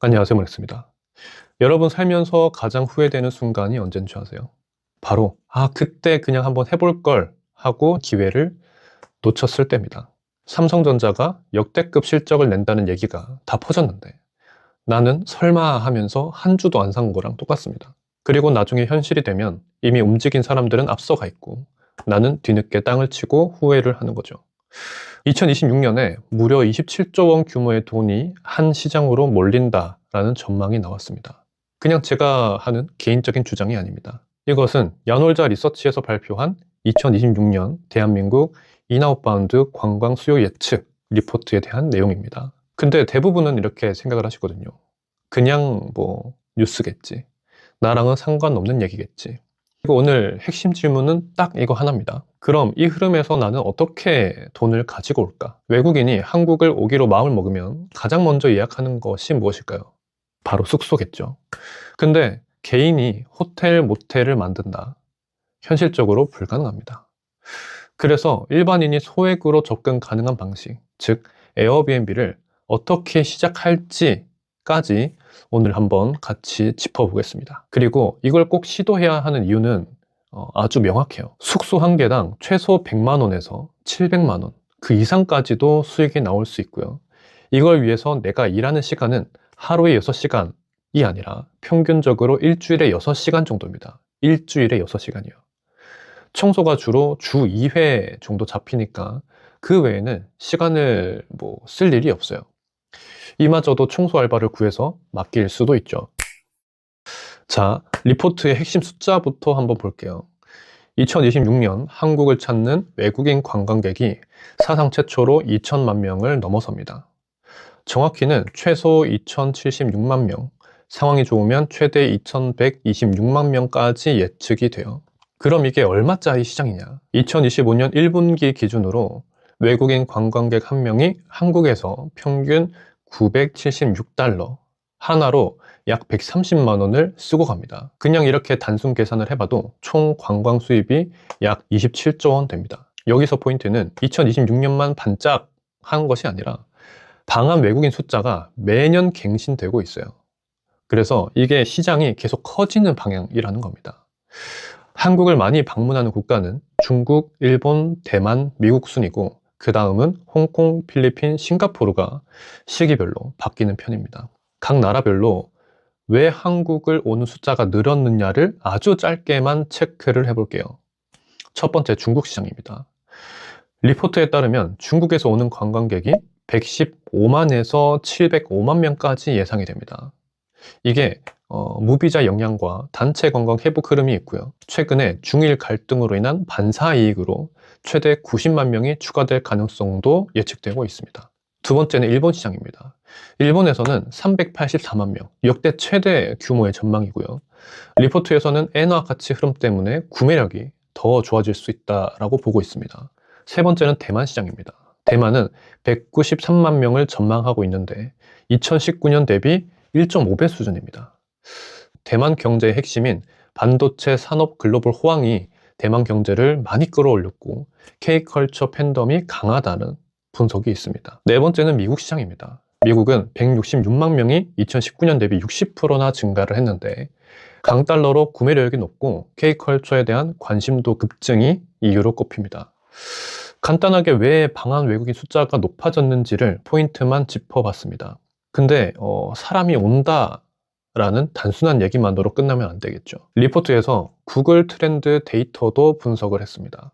안녕하세요, 모렉스입니다. 여러분 살면서 가장 후회되는 순간이 언제인 줄 아세요? 바로 그때 그냥 한번 해볼 걸 하고 기회를 놓쳤을 때입니다. 삼성전자가 역대급 실적을 낸다는 얘기가 다 퍼졌는데 나는 설마 하면서 한 주도 안 산 거랑 똑같습니다. 그리고 나중에 현실이 되면 이미 움직인 사람들은 앞서가 있고 나는 뒤늦게 땅을 치고 후회를 하는 거죠. 2026년에 무려 27조 원 규모의 돈이 한 시장으로 몰린다라는 전망이 나왔습니다. 그냥 제가 하는 개인적인 주장이 아닙니다. 이것은 야놀자 리서치에서 발표한 2026년 대한민국 인아웃바운드 관광 수요 예측 리포트에 대한 내용입니다. 근데 대부분은 이렇게 생각을 하시거든요. 그냥 뉴스겠지. 나랑은 상관없는 얘기겠지. 그리고 오늘 핵심 질문은 딱 이거 하나입니다. 그럼 이 흐름에서 나는 어떻게 돈을 가지고 올까? 외국인이 한국을 오기로 마음을 먹으면 가장 먼저 예약하는 것이 무엇일까요? 바로 숙소겠죠. 근데 개인이 호텔, 모텔을 만든다. 현실적으로 불가능합니다. 그래서 일반인이 소액으로 접근 가능한 방식, 즉 에어비앤비를 어떻게 시작할지까지 오늘 한번 같이 짚어보겠습니다. 그리고 이걸 꼭 시도해야 하는 이유는 아주 명확해요. 숙소 한 개당 최소 100만 원에서 700만 원, 그 이상까지도 수익이 나올 수 있고요. 이걸 위해서 내가 일하는 시간은 하루에 6시간이 아니라 평균적으로 일주일에 6시간 정도입니다. 일주일에 6시간이요. 청소가 주로 주 2회 정도 잡히니까 그 외에는 시간을 쓸 일이 없어요. 이마저도 청소 알바를 구해서 맡길 수도 있죠. 자, 리포트의 핵심 숫자부터 한번 볼게요. 2026년 한국을 찾는 외국인 관광객이 사상 최초로 2천만 명을 넘어섭니다. 정확히는 최소 2,076만 명, 상황이 좋으면 최대 2,126만 명까지 예측이 돼요. 그럼 이게 얼마짜리 시장이냐? 2025년 1분기 기준으로 외국인 관광객 한 명이 한국에서 평균 976달러, 하나로 약 130만 원을 쓰고 갑니다. 그냥 이렇게 단순 계산을 해봐도 총 관광 수입이 약 27조 원 됩니다. 여기서 포인트는 2026년만 반짝한 것이 아니라 방한 외국인 숫자가 매년 갱신되고 있어요. 그래서 이게 시장이 계속 커지는 방향이라는 겁니다. 한국을 많이 방문하는 국가는 중국, 일본, 대만, 미국 순이고 그 다음은 홍콩, 필리핀, 싱가포르가 시기별로 바뀌는 편입니다. 각 나라별로 왜 한국을 오는 숫자가 늘었느냐를 아주 짧게만 체크를 해볼게요. 첫 번째, 중국 시장입니다. 리포트에 따르면 중국에서 오는 관광객이 115만에서 705만 명까지 예상이 됩니다. 이게 무비자 영향과 단체 관광 회복 흐름이 있고요. 최근에 중일 갈등으로 인한 반사이익으로 최대 90만 명이 추가될 가능성도 예측되고 있습니다. 두 번째는 일본 시장입니다. 일본에서는 384만 명, 역대 최대 규모의 전망이고요. 리포트에서는 엔화 가치 흐름 때문에 구매력이 더 좋아질 수 있다고 보고 있습니다. 세 번째는 대만 시장입니다. 대만은 193만 명을 전망하고 있는데 2019년 대비 1.5배 수준입니다. 대만 경제의 핵심인 반도체 산업 글로벌 호황이 대만 경제를 많이 끌어올렸고 K컬처 팬덤이 강하다는 분석이 있습니다. 네 번째는 미국 시장입니다. 미국은 166만 명이 2019년 대비 60%나 증가를 했는데 강달러로 구매력이 높고 K컬처에 대한 관심도 급증이 이유로 꼽힙니다. 간단하게 왜 방한 외국인 숫자가 높아졌는지를 포인트만 짚어봤습니다. 근데 사람이 온다라는 단순한 얘기만으로 끝나면 안 되겠죠. 리포트에서 구글 트렌드 데이터도 분석을 했습니다.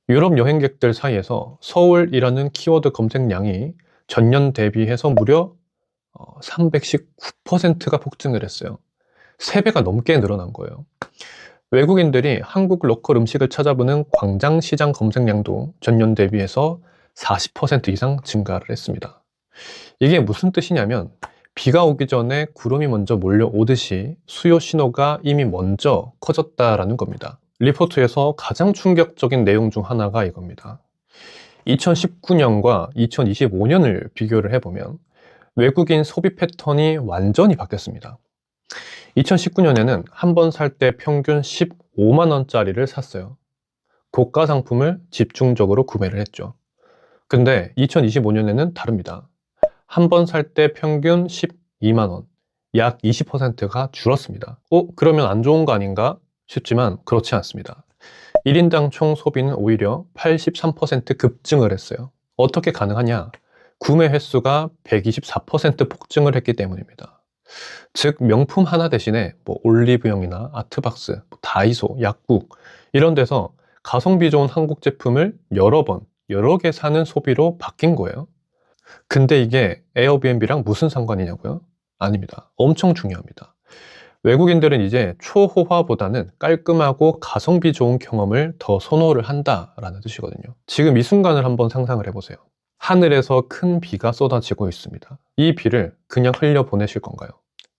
유럽 여행객들 사이에서 서울이라는 키워드 검색량이 전년 대비해서 무려 319%가 폭증을 했어요. 3배가 넘게 늘어난 거예요. 외국인들이 한국 로컬 음식을 찾아보는 광장시장 검색량도 전년 대비해서 40% 이상 증가를 했습니다. 이게 무슨 뜻이냐면 비가 오기 전에 구름이 먼저 몰려오듯이 수요 신호가 이미 먼저 커졌다라는 겁니다. 리포트에서 가장 충격적인 내용 중 하나가 이겁니다. 2019년과 2025년을 비교를 해보면 외국인 소비 패턴이 완전히 바뀌었습니다. 2019년에는 한 번 살 때 평균 15만 원짜리를 샀어요. 고가 상품을 집중적으로 구매를 했죠. 근데 2025년에는 다릅니다. 한 번 살 때 평균 2만 원, 약 20%가 줄었습니다. 그러면 안 좋은 거 아닌가 싶지만 그렇지 않습니다. 1인당 총 소비는 오히려 83% 급증을 했어요. 어떻게 가능하냐? 구매 횟수가 124% 폭증을 했기 때문입니다. 즉 명품 하나 대신에 올리브영이나 아트박스, 다이소, 약국 이런 데서 가성비 좋은 한국 제품을 여러 번, 여러 개 사는 소비로 바뀐 거예요. 근데 이게 에어비앤비랑 무슨 상관이냐고요? 아닙니다. 엄청 중요합니다. 외국인들은 이제 초호화보다는 깔끔하고 가성비 좋은 경험을 더 선호를 한다라는 뜻이거든요. 지금 이 순간을 한번 상상을 해보세요. 하늘에서 큰 비가 쏟아지고 있습니다. 이 비를 그냥 흘려보내실 건가요?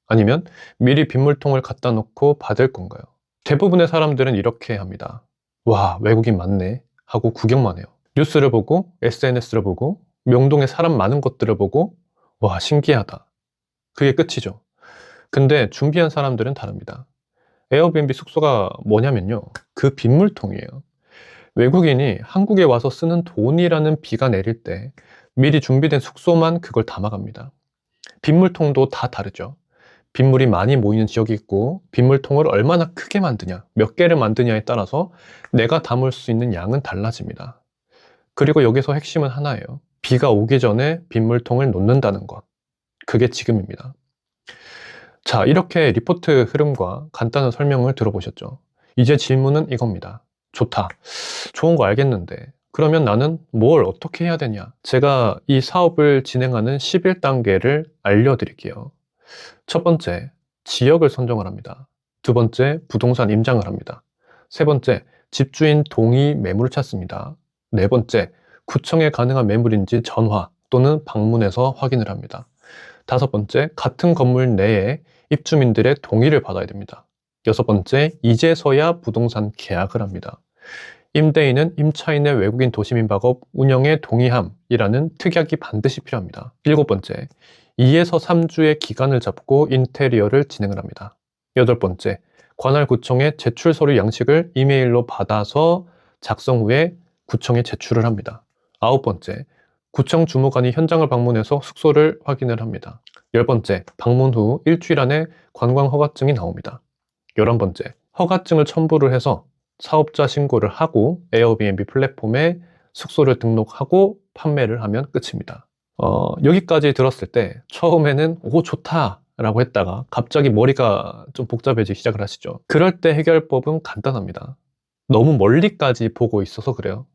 아니면 미리 빗물통을 갖다 놓고 받을 건가요? 대부분의 사람들은 이렇게 합니다. 와, 외국인 많네 하고 구경만 해요. 뉴스를 보고 SNS를 보고 명동에 사람 많은 것들을 보고 와, 신기하다. 그게 끝이죠. 근데 준비한 사람들은 다릅니다. 에어비앤비 숙소가 뭐냐면요, 그 빗물통이에요. 외국인이 한국에 와서 쓰는 돈이라는 비가 내릴 때 미리 준비된 숙소만 그걸 담아갑니다. 빗물통도 다 다르죠. 빗물이 많이 모이는 지역이 있고 빗물통을 얼마나 크게 만드냐, 몇 개를 만드냐에 따라서 내가 담을 수 있는 양은 달라집니다. 그리고 여기서 핵심은 하나예요. 비가 오기 전에 빗물통을 놓는다는 것. 그게 지금입니다. 자, 이렇게 리포트 흐름과 간단한 설명을 들어보셨죠? 이제 질문은 이겁니다. 좋다. 좋은 거 알겠는데 그러면 나는 뭘 어떻게 해야 되냐? 제가 이 사업을 진행하는 11단계를 알려드릴게요. 첫 번째, 지역을 선정을 합니다. 두 번째, 부동산 임장을 합니다. 세 번째, 집주인 동의 매물을 찾습니다. 네 번째, 구청에 가능한 매물인지 전화 또는 방문해서 확인을 합니다. 다섯 번째, 같은 건물 내에 입주민들의 동의를 받아야 됩니다. 여섯 번째, 이제서야 부동산 계약을 합니다. 임대인은 임차인의 외국인 도시민박업 운영에 동의함이라는 특약이 반드시 필요합니다. 일곱 번째, 2에서 3주의 기간을 잡고 인테리어를 진행을 합니다. 여덟 번째, 관할 구청에 제출 서류 양식을 이메일로 받아서 작성 후에 구청에 제출을 합니다. 아홉 번째, 구청 주무관이 현장을 방문해서 숙소를 확인을 합니다. 열 번째, 방문 후 일주일 안에 관광 허가증이 나옵니다. 11번째, 허가증을 첨부를 해서 사업자 신고를 하고 에어비앤비 플랫폼에 숙소를 등록하고 판매를 하면 끝입니다. 여기까지 들었을 때 처음에는 오, 좋다 라고 했다가 갑자기 머리가 좀 복잡해지기 시작을 하시죠. 그럴 때 해결법은 간단합니다. 너무 멀리까지 보고 있어서 그래요.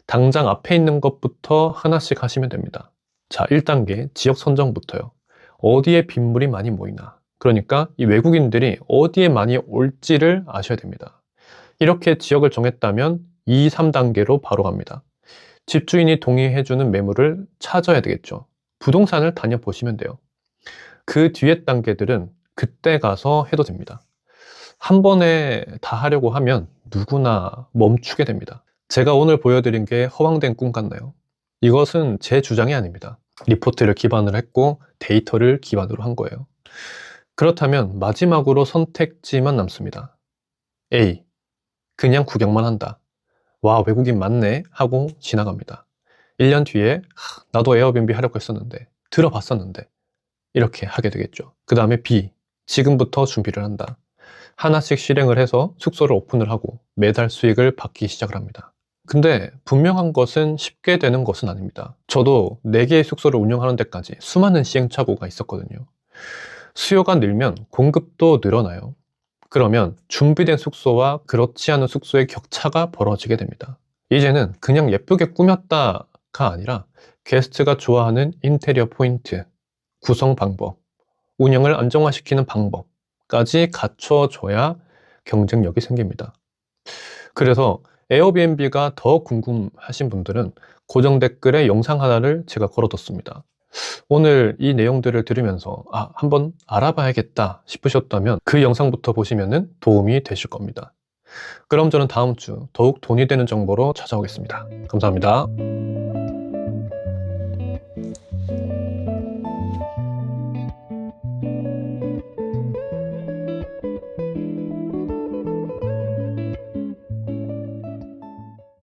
당장 앞에 있는 것부터 하나씩 하시면 됩니다. 자, 1단계 지역 선정부터요. 어디에 빗물이 많이 모이나, 그러니까 이 외국인들이 어디에 많이 올지를 아셔야 됩니다. 이렇게 지역을 정했다면 2, 3단계로 바로 갑니다. 집주인이 동의해주는 매물을 찾아야 되겠죠. 부동산을 다녀보시면 돼요. 그 뒤에 단계들은 그때 가서 해도 됩니다. 한 번에 다 하려고 하면 누구나 멈추게 됩니다. 제가 오늘 보여드린 게 허황된 꿈 같나요? 이것은 제 주장이 아닙니다. 리포트를 기반으로 했고 데이터를 기반으로 한 거예요. 그렇다면 마지막으로 선택지만 남습니다. A. 그냥 구경만 한다. 와, 외국인 많네 하고 지나갑니다. 1년 뒤에 나도 에어비앤비 하려고 했었는데, 들어봤었는데 이렇게 하게 되겠죠. 그 다음에 B. 지금부터 준비를 한다. 하나씩 실행을 해서 숙소를 오픈을 하고 매달 수익을 받기 시작을 합니다. 근데 분명한 것은 쉽게 되는 것은 아닙니다. 저도 4개의 숙소를 운영하는 데까지 수많은 시행착오가 있었거든요. 수요가 늘면 공급도 늘어나요. 그러면 준비된 숙소와 그렇지 않은 숙소의 격차가 벌어지게 됩니다. 이제는 그냥 예쁘게 꾸몄다가 아니라 게스트가 좋아하는 인테리어 포인트, 구성 방법, 운영을 안정화시키는 방법까지 갖춰줘야 경쟁력이 생깁니다. 그래서 에어비앤비가 더 궁금하신 분들은 고정 댓글에 영상 하나를 제가 걸어뒀습니다. 오늘 이 내용들을 들으면서 한번 알아봐야겠다 싶으셨다면 그 영상부터 보시면 도움이 되실 겁니다. 그럼 저는 다음 주 더욱 돈이 되는 정보로 찾아오겠습니다. 감사합니다.